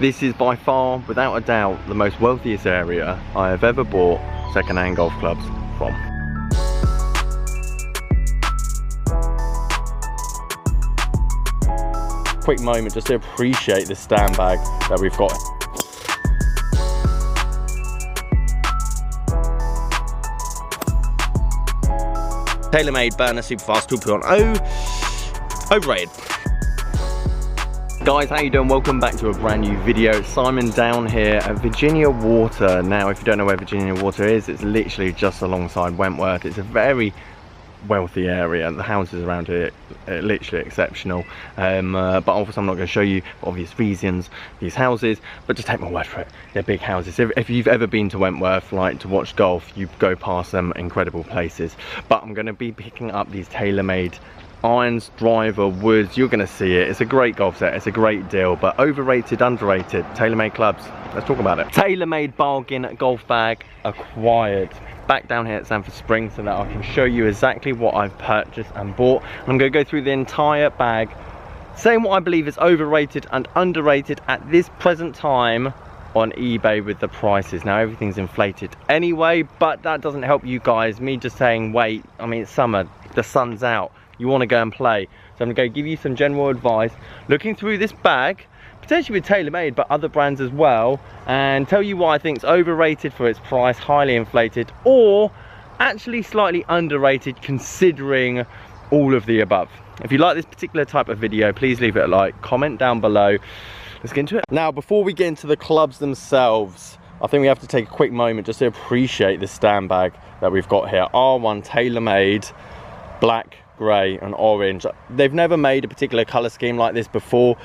This is by far, without a doubt, the most wealthiest area I have ever bought second-hand golf clubs from. Quick moment just to appreciate the stand bag that we've got. Taylormade burner superfast 2.0 overrated. Guys, how you doing? Welcome back to a brand new video. Simon down here at Virginia Water. Now, if you don't know where Virginia Water is, it's literally just alongside Wentworth. It's a very wealthy area. The houses around here are literally exceptional. But obviously I'm not going to show you, for obvious reasons, these houses, but just take my word for it. They're big houses. If you've ever been to Wentworth, like to watch golf, you go past some incredible places. But I'm going to be picking up these Taylormade irons, driver, woods. You're going to see it. It's a great golf set. It's a great deal. But overrated, underrated, Taylormade clubs. Let's talk about it. Taylormade bargain golf bag acquired. Back down here at Sanford Springs so that I can show you exactly what I've purchased and bought. I'm going to go through the entire bag, saying what I believe is overrated and underrated at this present time on eBay with the prices. Now everything's inflated anyway, but that doesn't help you guys. Me just saying wait, I mean it's summer, the sun's out, you want to go and play. So I'm going to give you some general advice looking through this bag, potentially with Taylormade but other brands as well, and tell you why I think it's overrated for its price, highly inflated, or actually slightly underrated considering all of the above. If you like this particular type of video, please leave it a like, comment down below. Let's get into it. Now before we get into the clubs themselves, I think we have to take a quick moment just to appreciate the stand bag that we've got here. R1 Taylormade, black, grey and orange. They've never made a particular colour scheme like this before.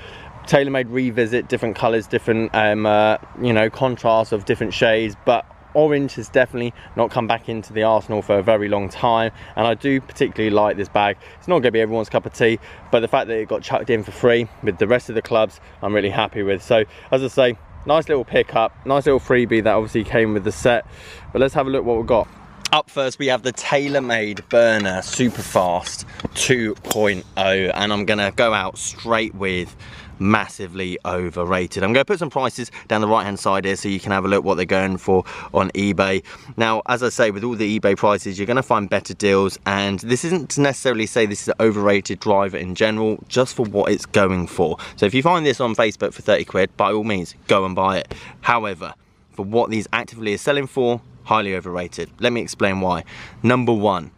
Taylormade revisit different colours, different you know, contrasts of different shades, but orange has definitely not come back into the arsenal for a very long time, and I do particularly like this bag. It's not going to be everyone's cup of tea, but the fact that it got chucked in for free with the rest of the clubs, I'm really happy with. So as I say, nice little pickup, nice little freebie that obviously came with the set. But let's have a look what we've got. Up first we have the Taylormade burner superfast 2.0, and I'm gonna go out straight with massively overrated. I'm going to put some prices down the right hand side here so you can have a look what they're going for on eBay. Now as I say, with all the eBay prices you're going to find better deals, and this isn't to necessarily say this is an overrated driver in general, just for what it's going for. So if you find this on Facebook for 30 quid, by all means go and buy it. However, for what these actively are selling for, highly overrated. Let me explain why. Number one,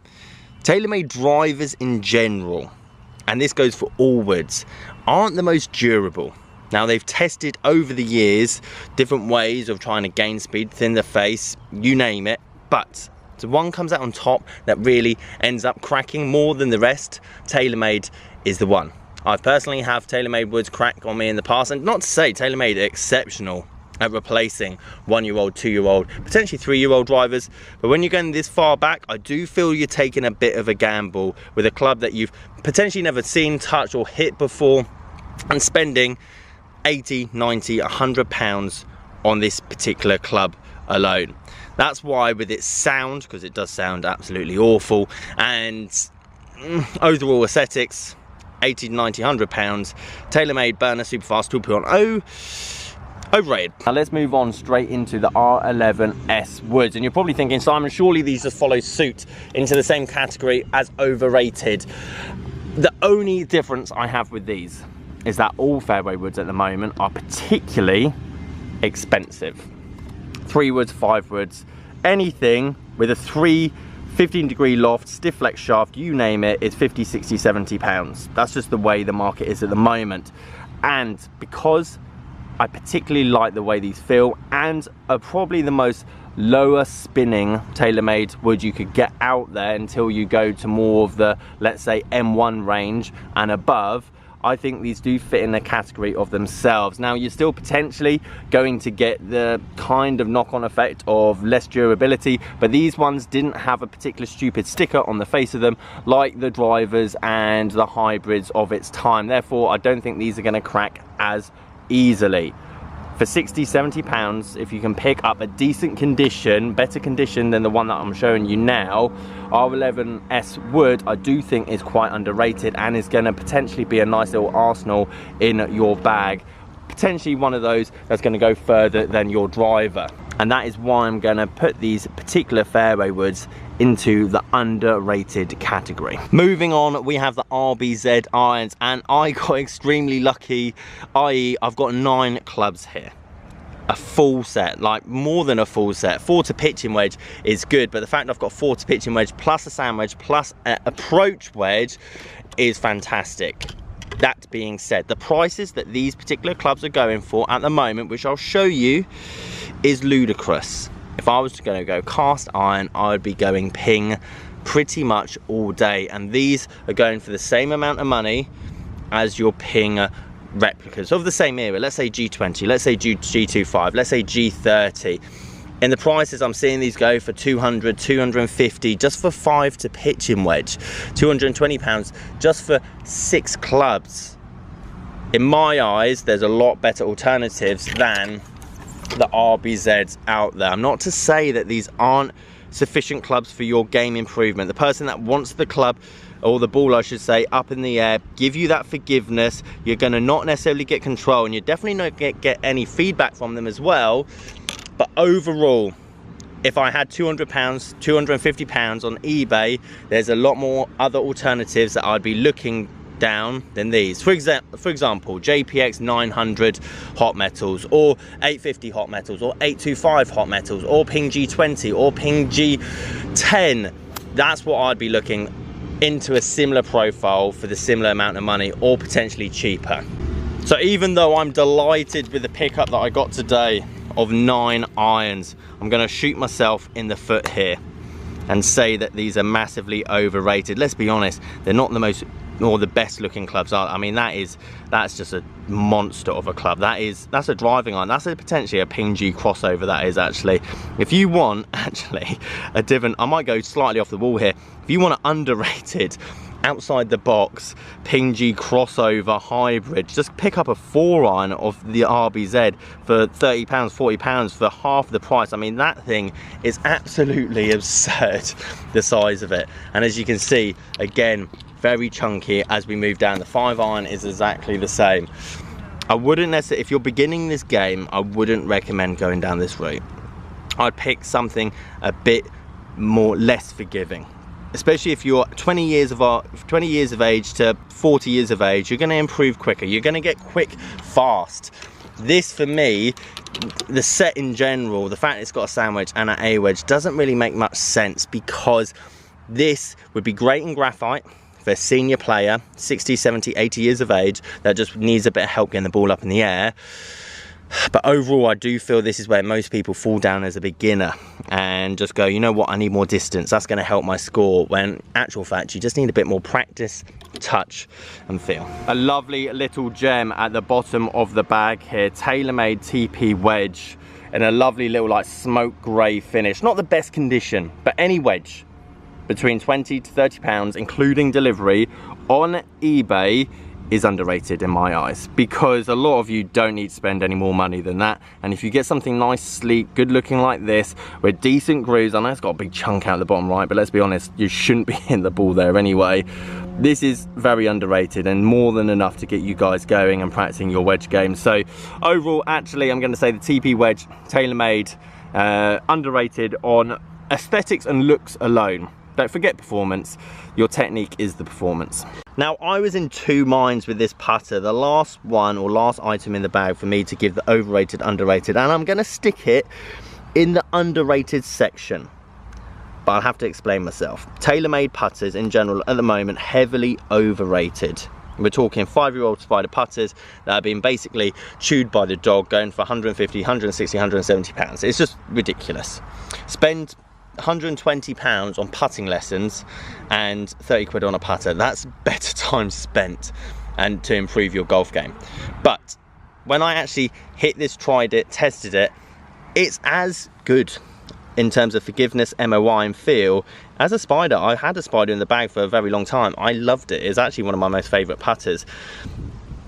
Taylormade drivers in general, and this goes for all woods, aren't the most durable. Now they've tested over the years different ways of trying to gain speed, thin the face, you name it, but the one comes out on top that really ends up cracking more than the rest. Taylormade is the one. I personally have Taylormade woods crack on me in the past, and not to say Taylormade are exceptional at replacing 1-year-old, 2-year-old, potentially 3-year-old drivers, but when you're going this far back, I do feel you're taking a bit of a gamble with a club that you've potentially never seen, touched or hit before, and spending 80, 90, 100 pounds on this particular club alone. That's why with its sound, because it does sound absolutely awful, and overall aesthetics, 80, 90, 100 pounds, Taylormade burner superfast 2.0 overrated. Now let's move on straight into the R11S Woods, and you're probably thinking, Simon, surely these just follow suit into the same category as overrated. The only difference I have with these is that all fairway woods at the moment are particularly expensive. 3 woods, 5 woods, anything with a 15-degree loft, stiff flex shaft, you name it, is 50, 60, 70 pounds. That's just the way the market is at the moment. And because I particularly like the way these feel, and are probably the most lower spinning Taylormade wood you could get out there until you go to more of the, let's say, M1 range and above, I think these do fit in the category of themselves. Now you're still potentially going to get the kind of knock-on effect of less durability, but these ones didn't have a particular stupid sticker on the face of them like the drivers and the hybrids of its time. Therefore I don't think these are going to crack as easily. For 60, 70 pounds, if you can pick up a decent condition, better condition than the one that I'm showing you now, R11S Wood I do think is quite underrated and is going to potentially be a nice little arsenal in your bag. potentially one of those that's going to go further than your driver. And that is why I'm going to put these particular fairway woods into the underrated category. Moving on, we have the RBZ irons, and I got extremely lucky, i.e. I've got 9 clubs here. A full set, like more than a full set. 4 to pitching wedge is good, but the fact I've got 4 to pitching wedge plus a sand wedge plus an approach wedge is fantastic. That being said, the prices that these particular clubs are going for at the moment, which I'll show you, is ludicrous. If I was going to go cast iron, I would be going ping pretty much all day, and these are going for the same amount of money as your ping replicas of the same era. Let's say G20, let's say G25, let's say G30. In the prices, I'm seeing these go for 200, 250 just for 5 to pitching wedge, £220 just for 6 clubs. In my eyes, there's a lot better alternatives than the RBZs out there. Not to say that these aren't sufficient clubs for your game improvement. The person that wants the club, or the ball I should say, up in the air, give you that forgiveness, you're going to not necessarily get control, and you're definitely not get any feedback from them as well. But overall, if I had £200, £250 on eBay, there's a lot more other alternatives that I'd be looking down than these. For example, JPX 900 hot metals, or 850 hot metals, or 825 hot metals, or Ping G20, or Ping G10. That's what I'd be looking into, a similar profile for the similar amount of money, or potentially cheaper. So even though I'm delighted with the pickup that I got today of 9 irons, I'm going to shoot myself in the foot here and say that these are massively overrated. Let's be honest, they're not the most or the best looking clubs are. I mean, that's just a monster of a club. That's a driving iron. That's potentially a Ping G crossover. That is actually. If you want actually a different, I might go slightly off the wall here. If you want an underrated, outside the box Ping G crossover hybrid, just pick up a 4 iron of the RBZ for £30, £40 for half the price. I mean, that thing is absolutely absurd, the size of it. And as you can see, again, very chunky. As we move down, the 5 iron is exactly the same. I wouldn't necessarily, if you're beginning this game, I wouldn't recommend going down this route. I'd pick something a bit more less forgiving. Especially if you're 20 years of age to 40 years of age, you're going to improve quicker. You're going to get quick, fast. This, for me, the set in general, the fact it's got a sand wedge and an A wedge doesn't really make much sense, because this would be great in graphite for a senior player, 60, 70, 80 years of age, that just needs a bit of help getting the ball up in the air. But overall, I do feel this is where most people fall down as a beginner and just go, you know what, I need more distance, that's going to help my score, when actual fact you just need a bit more practice, touch and feel. A lovely little gem at the bottom of the bag here, Taylormade TP wedge in a lovely little like smoke grey finish. Not the best condition, but any wedge between 20 to 30 pounds including delivery on eBay is underrated in my eyes, because a lot of you don't need to spend any more money than that. And if you get something nice, sleek, good looking like this with decent grooves, I know it's got a big chunk out the bottom right, but let's be honest, you shouldn't be hitting the ball there anyway. This is very underrated and more than enough to get you guys going and practicing your wedge game. So overall, actually, I'm going to say the TP wedge, Taylormade, underrated on aesthetics and looks alone. Don't forget performance, your technique is the performance. Now, I was in 2 minds with this putter. The last one, or last item in the bag for me to give the overrated, underrated, and I'm gonna stick it in the underrated section. But I'll have to explain myself. Taylormade putters in general at the moment, heavily overrated. We're talking 5-year-old spider putters that have been basically chewed by the dog, going for 150, 160, 170 pounds. It's just ridiculous. Spend £120 on putting lessons and 30 quid on a putter. That's better time spent and to improve your golf game. But when I actually hit this, tried it, tested it, it's as good in terms of forgiveness, MOI and feel as a spider. I had a spider in the bag for a very long time. I loved it. It's actually one of my most favorite putters.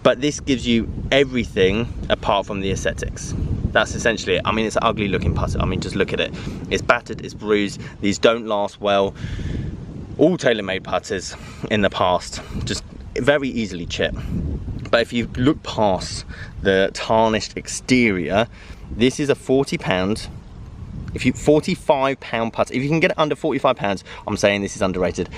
But this gives you everything apart from the aesthetics. That's essentially it. I mean, it's an ugly looking putter. I mean, just look at it. It's battered, it's bruised. These don't last well. All Taylormade putters in the past just very easily chip. But if you look past the tarnished exterior, this is a £40, £45 putter. If you can get it under £45, I'm saying this is underrated.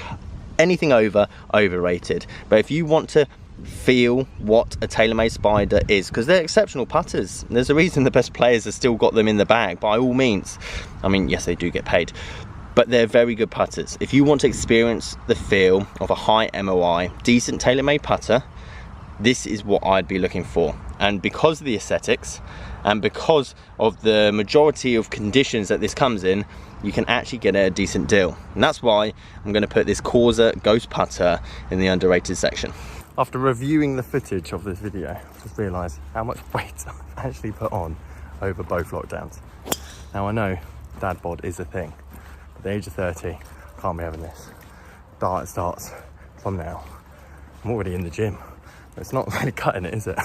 Anything over, overrated. But if you want to feel what a Taylormade Spider is, because they're exceptional putters, there's a reason the best players have still got them in the bag, by all means. I mean, yes, they do get paid, but they're very good putters. If you want to experience the feel of a high MOI, decent Taylormade putter, this is what I'd be looking for. And because of the aesthetics, and because of the majority of conditions that this comes in, you can actually get a decent deal. And that's why I'm going to put this Corsa Ghost putter in the underrated section. After reviewing the footage of this video, I just realised how much weight I've actually put on over both lockdowns. Now I know dad bod is a thing. At the age of 30, can't be having this. Diet starts from now. I'm already in the gym. It's not really cutting it, is it?